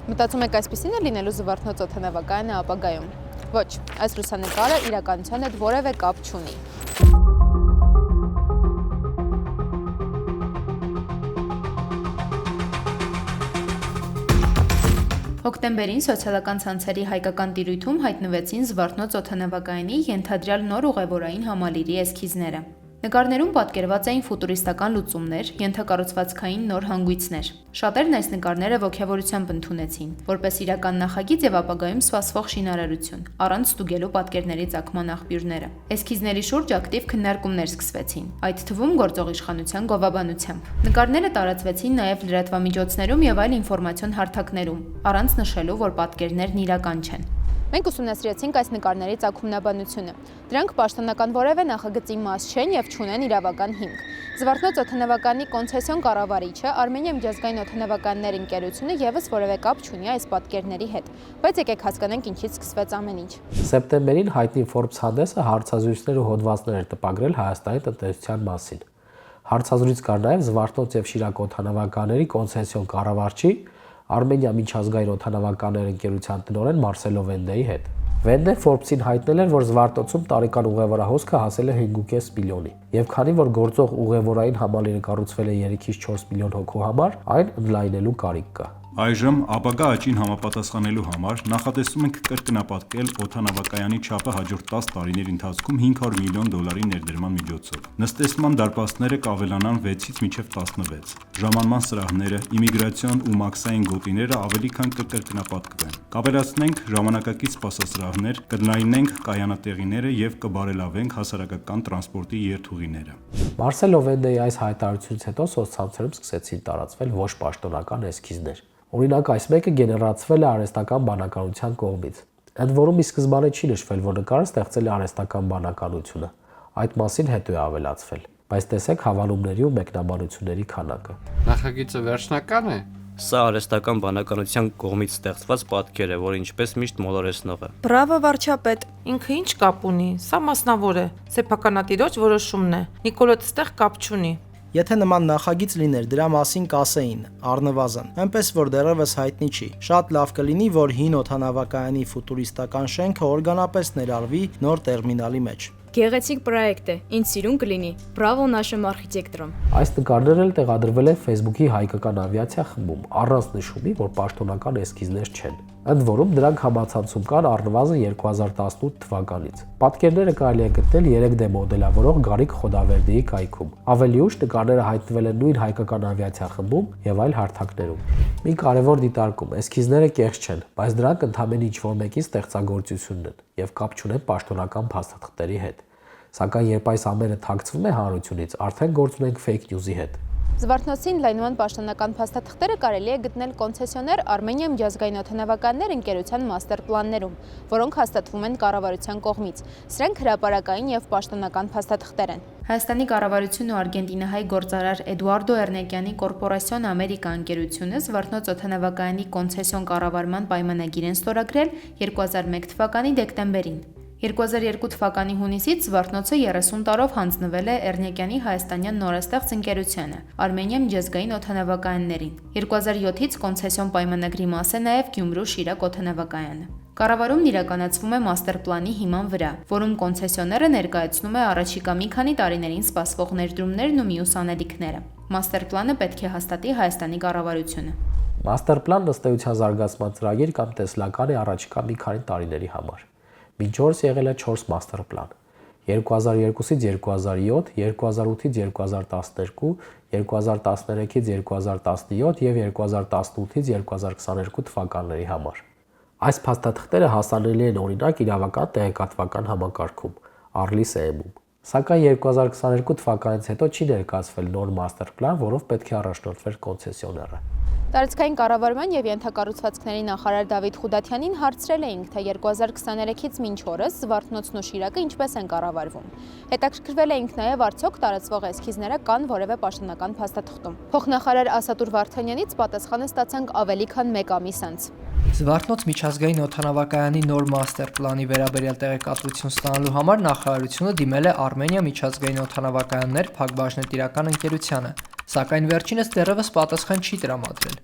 Մտածում եք այսպիսին է լինելու Զվարթնոց օդանավակայանը ապագայում։ Ոչ, այս լուսանկարը իրականության հետ որևէ կապ չունի։ Հոկտեմբերին սոցիալական ցանցերի հայկական տիրույթում հայտնվեցին Զվարթնոց օդանավակայանի ենթադրյալ նոր ուղևորային համալիրի էսքիզները։ Նկարներում պատկերված էին ֆուտուրիստական լուծումներ, ենթակառուցվածքային նոր հանգույցներ։ Շատերն այս նկարները ոգևորությամբ ընդունեցին, որպես իրական նախագիծ եւ ապագայում սպասվող շինարարություն, առանց ստուգելու պատկերների ծագման աղբյուրները։ Էսքիզների շուրջ ակտիվ քննարկումներ սկսվեցին, այդ թվում գործող իշխանության գովաբանությամբ։ Նկարները տարածվեցին նաեւ լրատվամիջոցներում եւ այլ ինֆորմացիոն հարթակներում, առանց նշելու, որ պատկերներն իրական չեն։ Մենք ուսումնասիրեցինք այս նկարների ծագումնաբանությունը։ Դրանք պաշտոնական որևէ նախագծի մաս չեն եւ չունեն իրավական հիմք։ Զվարթնոց օդանավականի կոնցեսիոն կառավարիչը Արմենիա միջազգային օդանավականներ ընկերությունը եւս որևէ կապ չունի այս պատկերների հետ, բայց եկեք հասկանանք ինչից սկսվեց ամեն ինչ։ Սեպտեմբերին հայտնի Forbes հանդեսը հարցազրույցներ ու հոդվածներ էր տպագրել Հայաստանի տնտեսության մասին։ Հարցազրույց կար նաեւ Զվարթնոց եւ Շիրակ օդանավականների կոնցեսիոն կառավարչի Արմենիա միջազգային օդանավականներ ընկերության տնօրեն Մարսելո Վենդեի հետ։ Վենդեն Forbes-ին հայտնել էր, որ Զվարթնոցում տարեկան ուղևորահոսքը հասել է 5.5 միլիոնի, եւ քանի որ գործող ուղևորային համալիրը կառուցվել է 3-ից 4 միլիոն հոգու համար, այն ընդլայնելու կարիք կա։ Այժմ ապագա աճին համապատասխանելու համար նախատեսում ենք կրկնապատկել օդանավակայանի չափը հաջորդ 10 տարիների ընթացքում $500 միլիոն ներդրման միջոցով։ Նստեցման դարպասները կավելանան 6-ից մինչև 16, ժամանման սրահները, իմիգրացիոն ու մաքսային գոտիները ավելի քան կկրկնապատկվեն։ Կավելացնենք ժամանակակից սպասասրահներ, կընդլայնենք կայանատեղիները եւ կբարելավենք հասարակական տրանսպորտի երթուղիները։ Մարսելո Վենդեի այս հայտարարությունից հետո սոցցանցերում սկսեցին տարածվել ոչ պաշտոնական էսքիզներ։ Օրինակ, այս մեկը գեներացվել է արհեստական բանականության կողմից։ Ընդ որում ի սկզբանե չի նշվել, որ նկարը ստեղծել է արհեստական բանականությունը։ Այդ մասին հետո է ավելացվել, բայց տեսեք հավանումների ու մեկնաբանությունների քանակը։ Նախագիծը վերջնական է։ Սա արհեստական բանականության կողմից ստեղծված պատկեր է, որը ինչպես միշտ մոլորեցնող է։ Բրավո վարչապետ, ինքը ինչ կապ ունի, սա մասնավոր է, սեփականատիրոջ որոշումն է, Նիկոլոտ ստեղ կապ չունի։ Եթե նման նախագիծ լիներ, դրա մասին կասեին, առնվազն, այնպես որ դեռևս հայտնի չի։ Շատ լավ կլինի, որ հին օդանավակայանի ֆուտուրիստական շենքը օրգանապես ներառվի նոր տերմինալի մեջ։ Գեղեցիկ պրոյեկտ է, ինձ սիրուն կլինի, բրավո нашим արխիտեկտորам։ Այս նկարներն էլ տեղադրվել են Facebook-ի հայկական ավիացիա խմբում, առանց նշումի, որ պաշտոնական էսքիզներ չեն։ Ընդ որում դրանք համացանցում կան առնվազն 2018 թվականից։ Պատկերները կարելի է գտնել 3D մոդելավորող Գարիկ Խոդավերդիի կայքում։ Ավելի ուշ նկարները հայտնվել են նույն հայկական ավիացիա խմբում եւ այլ հարթակներում։ Մի կարևոր դիտարկում, էսքիզները կեղծ չեն, բայց դրանք ընդհանրապես ինչ-որ մեկի ստեղծագործությունն են եւ կապ չունեն պաշտոնական փաստաթղթերի հետ։ Սակայն երբ այս ամենը թաքցվում է հանրությունից, արդեն գործ ունենք fake news-ի հետ։ Զվարթնոցի ընդլայնման պաշտոնական փաստաթղթերը կարելի է գտնել կոնցեսիոներ Արմենիա միջազգային օդանավականներ ընկերության մաստեր պլաններում, որոնք հաստատվում են կառավարության կողմից։ Սրանք հրապարակային եւ պաշտոնական փաստաթղթեր են։ Հայաստանի կառավարությունն ու արգենտինահայ գործարար Էդուարդո Էրնեկյանի կորպորասիոն Ամերիկա ընկերությունը Զվարթնոց օդանավակայանի կոնցեսիոն կառավարման պայմանագիր են ստորագրել 2001 թվականի դեկտեմբերին։ 2002 թվականի հունիսից Զվարթնոցը 30 տարով հանձնվել է Էրնեկյանի հայաստանյան նորաստեղծ ընկերությանը, Արմենիա միջազգային օդանավակայաններին։ 2007-ից կոնցեսիոն պայմանագրի մաս է նաև Գյումրու Շիրակ օդանավակայանը։ Կառավարումն իրականացվում է մաստեր պլանի հիման վրա, որում կոնցեսիոները ներկայացնում է առաջիկա մի քանի տարիներին սպասվող ներդրումներն ու մյուս անելիքները։ Մաստեր պլանը պետք է հաստատի Հայաստանի կառավարությունը։ Մաստեր պլանն ըստ էության զարգացման ծրագիր կամ տեսլական է առաջիկա մի քանի տարիների համար։ Մինչ օրս եղել է 4 մաստեր պլան՝ 2002-ից 2007, 2008-ից 2012, 2013-ից 2017 եւ 2018-ից 2022 թվականների համար։ Այս փաստաթղթերը հասանելի են օրինակ իրավական տեղեկատվական համակարգում Arlis.am-ում։ Սակայն 2022 թվականից հետո չի ներկայացվել նոր մաստեր պլան, որով պետք է առաջնորդվեր կոնցեսիոները։ Տարածքային կառավարման եւ ենթակառուցվածքների նախարար Դավիթ Խուդատյանին հարցրել էինք, թե 2023-ից մինչ օրս Զվարթնոցն ու Շիրակը ինչպես են կառավարվում։ Հետաքրքրվել էինք նաեւ արդյոք տարածվող էսքիզները կան որևէ պաշտոնական փաստաթղթում։ Փոխնախարար Ասատուր Վարդանյանից պատասխանը ստացանք ավելի քան 1 ամիս անց։ Զվարթնոց միջազգային օդանավակայանի նոր մաստեր պլանի վերաբերյալ տեղեկատվություն ստանալու համար նախարարությունը դիմել է Արմենիա միջազգային օդանավակայաններ փակbaşնետիրական ընկերությանը, սակայն վերջինս դեռևս պատասխան չի տրամադրել։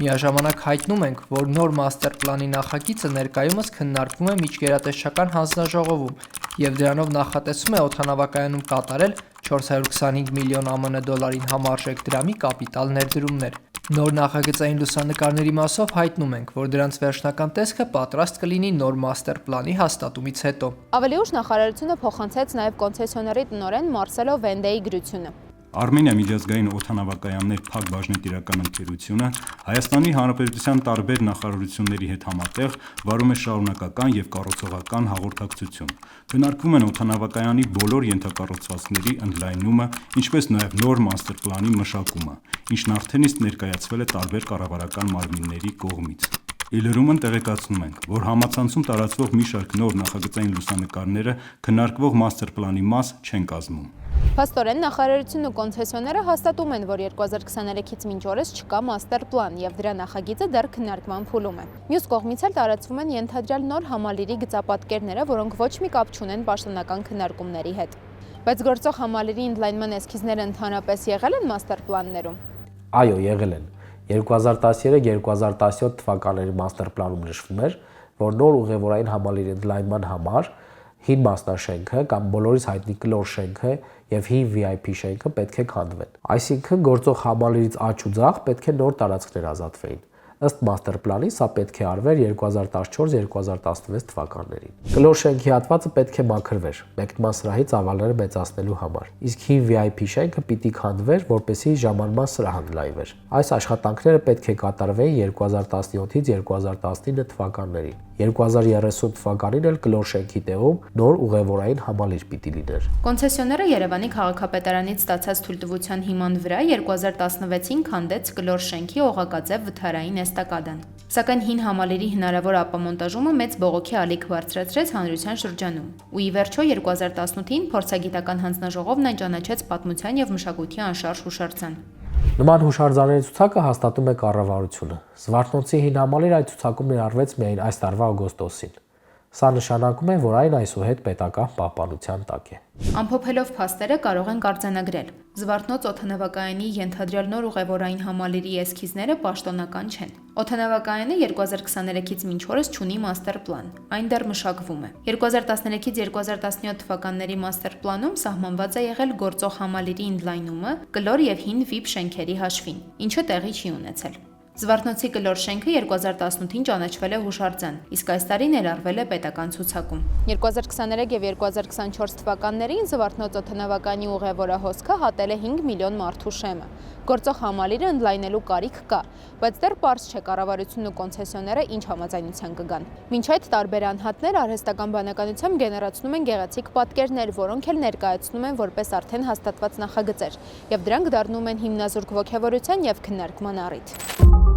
Միաժամանակ հայտնում ենք, որ նոր մաստեր պլանի նախագիծը ներկայումս քննարկվում է միջգերատեսչական հանձնաժողովում եւ դրանով նախատեսվում է օդանավակայանում կատարել 425 միլիոն ԱՄՆ դոլարին համարժեք դրամի կապիտալ ներդրումներ։ Նոր նախագծային լուսանկարների մասով հայտնում ենք, որ դրանց վերջնական տեսքը պատրաստ կլինի նոր մաստեր պլանի հաստատումից հետո։ Ավելի ուշ նախարարությունը փոխանցեց նաև կոնցեսիոների տնօրեն Մարսելո Վենդեի գրությունը։ Արմենիա միջազգային օդանավակայաններ փակ բաժնետիրական ընկերությունը Հայաստանի Հանրապետության տարբեր նախարարությունների հետ համատեղ վարում է շարունակական եւ կառուցողական հաղորդակցություն։ Քննարկվում են օդանավակայանի բոլոր ենթակառուցվածքների ընդլայնումը, ինչպես նաեւ նոր մաստեր պլանի մշակումը, ինչն արդեն իսկ ներկայացվել է տարբեր կառավարական մարմինների կողմից։ Իլրումն տեղեկացնում ենք, որ համացանցում տարածվող մի շարք նոր նախագծային լուսանկարները քննարկվող մաստեր պլանի մաս չեն կազմում։ Փաստորեն նախարարությունն ու կոնցեսիոները հաստատում են, որ 2023-ից մինչ օրս չկա մաստեր պլան եւ դրա նախագիծը դեռ քննարկման փուլում է։ Մյուս կողմից էլ տարածվում են ենթադրյալ նոր համալիրի գծապատկերները, որոնք ոչ մի կապ չունեն պաշտոնական քննարկումների հետ։ Բայց գործող համալիրի ընդլայնման էսքիզները ընդհանրապես եղել են մաստեր պլաններում։ Այո, եղել են։ 2013-2017 թվականների մաստեր պլանում նշվում էր, որ նոր ուղևորային համալիրի ընդլայնման համար հին մասնաշենքը կամ բոլորիս հայտնի կլոր շենքը եւ հին VIP շենքը պետք է քանդվեն։ Այսինքն գործող համալիրից աջ ու ձախ պետք է նոր տարածքներ ազատվեին։ Ըստ մաստեր պլանի սա պետք է արվեր 2014-2016 թվականներին։ Կլոր շենքի հատվածը պետք է մաքրվեր մեկնման սրահի ծավալները մեծացնելու համար, իսկ հին VIP շենքը պիտի քանդվեր, որպեսզի ժամանման սրահը ընդլայնվեր։ Այս աշխատանքները պետք է կատարվեին 2017-ից 2019 թվականներին։ 2030 թվականին էլ կլոր շենքի տեղում նոր ուղևորային համալիր պիտի լիներ։ Կոնցեսիոները Երևանի քաղաքապետարանից ստացած թույլտվության հիման վրա 2016-ին քանդեց կլոր շենքի օղակաձև վթարային էստակադան։ Սակայն հին համալիրի հնարավոր ապամոնտաժումը մեծ բողոքի ալիք բարձրացրեց հանրության շրջանում։ Ու ի վերջո 2018-ին փորձագիտական հանձնաժողովն այն ճանաչեց պատմության եւ մշակույթի անշարժ հուշարձան։ Նման հուշարձանների ցուցակը հաստատում է կառավարությունը։ Զվարթնոցի հին համալիրը այդ ցուցակում ներառվեց միայն այս տարվա օգոստոսին։ Սա նշանակում է, որ այն այսուհետ պետական պահպանության տակ է։ Ամփոփելով փաստերը կարող են արձանագրել. Զվարթնոց օդանավակայանի ենթադրյալ նոր ուղևորային համալիրի էսքիզները պաշտոնական չեն։ Օդանավակայանը 2023-ից մինչ օրս չունի մաստեր պլան։ Այն դեռ մշակվում է։ 2013-ից 2017 թվականների մաստեր պլանում սահմանված է եղել գործող համալիրի ընդլայնումը կլոր եւ հին VIP շենքերի հաշվին, ինչը տեղի չի ունեցել։ Զվարթնոցի կլոր շենքը 2018-ին ճանաչվել է հուշարձան, իսկ այս տարի ներառվել է պետական ցուցակում։ 2023 եւ 2024 թվականներին Զվարթնոց օդանավակայանի ուղևորահոսքը հատել է 5 միլիոն մարդու շեմը։ Գործող համալիրը ընդլայնելու կարիք կա, բայց դեռ պարզ չէ կառավարությունն ու կոնցեսիոները ինչ համաձայնության կգան։ Մինչ այդ տարբեր անհատներ արհեստական բանականությամբ գեներացնում են գեղեցիկ պատկերներ, որոնք էլ ներկայացնում են որպես արդեն հաստատված նախագծեր, եւ դրանք դառնում են հիմնազուրկ ոգևորության եւ քննարկման առիթ։